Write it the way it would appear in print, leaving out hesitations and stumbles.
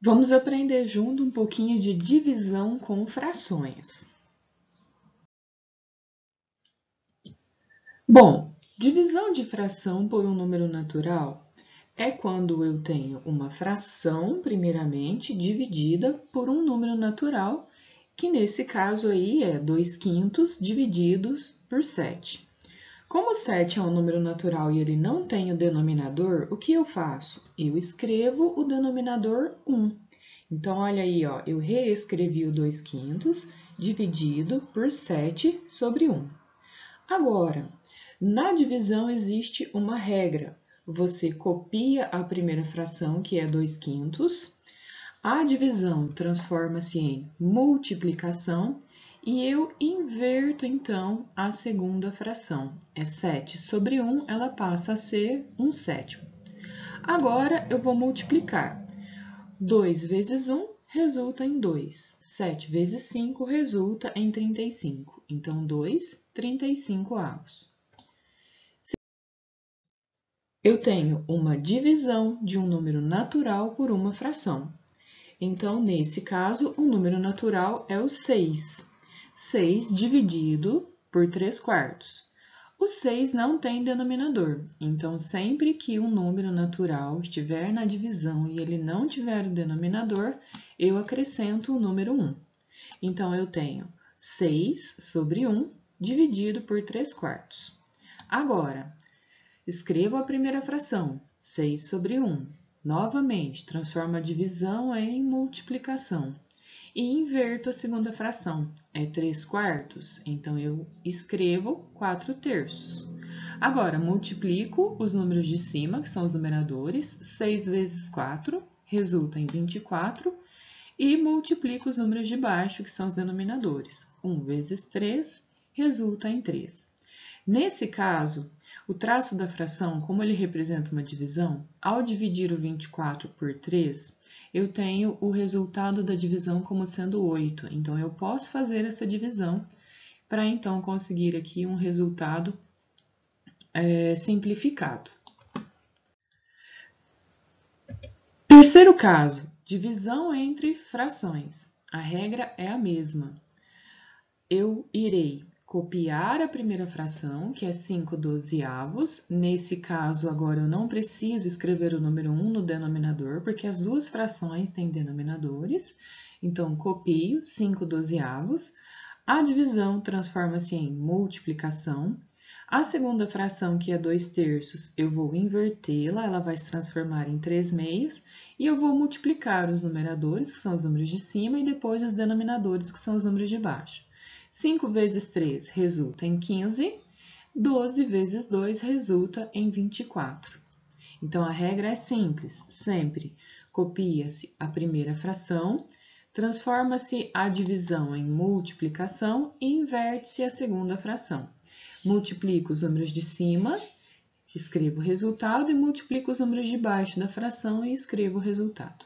Vamos aprender junto um pouquinho de divisão com frações. Bom, divisão de fração por um número natural é quando eu tenho uma fração, primeiramente, dividida por um número natural, que nesse caso aí é 2/5 divididos por 7. Como 7 é um número natural e ele não tem o denominador, o que eu faço? Eu escrevo o denominador 1. Então, olha aí, ó, eu reescrevi o 2/5 dividido por 7 sobre 1. Agora, na divisão existe uma regra. Você copia a primeira fração, que é 2/5, a divisão transforma-se em multiplicação e eu inverto, então, a segunda fração. É 7 sobre 1, ela passa a ser 1/7. Agora, eu vou multiplicar. 2 vezes 1 resulta em 2. 7 vezes 5 resulta em 35. Então, 2, 35avos. Eu tenho uma divisão de um número natural por uma fração. Então, nesse caso, o número natural é o 6. 6 dividido por 3/4. O 6 não tem denominador, então sempre que um número natural estiver na divisão e ele não tiver o denominador, eu acrescento o número 1. Então, eu tenho 6 sobre 1 dividido por 3/4. Agora, escrevo a primeira fração, 6 sobre 1. Novamente, transformo a divisão em multiplicação. E inverto a segunda fração, é 3/4, então eu escrevo 4/3. Agora, multiplico os números de cima, que são os numeradores, 6 vezes 4 resulta em 24, e multiplico os números de baixo, que são os denominadores, 1 vezes 3 resulta em 3. Nesse caso, o traço da fração, como ele representa uma divisão, ao dividir o 24 por 3, eu tenho o resultado da divisão como sendo 8. Então, eu posso fazer essa divisão para, então, conseguir aqui um resultado simplificado. Terceiro caso, divisão entre frações. A regra é a mesma. Eu irei copiar a primeira fração, que é 5/12avos. Nesse caso, agora eu não preciso escrever o número 1 no denominador, porque as duas frações têm denominadores. Então, copio 5/12avos. A divisão transforma-se em multiplicação. A segunda fração, que é 2/3, eu vou invertê-la, ela vai se transformar em 3/2, e eu vou multiplicar os numeradores, que são os números de cima, e depois os denominadores, que são os números de baixo. 5 vezes 3 resulta em 15, 12 vezes 2 resulta em 24. Então, a regra é simples, sempre copia-se a primeira fração, transforma-se a divisão em multiplicação e inverte-se a segunda fração. Multiplico os números de cima, escrevo o resultado, e multiplico os números de baixo da fração e escrevo o resultado.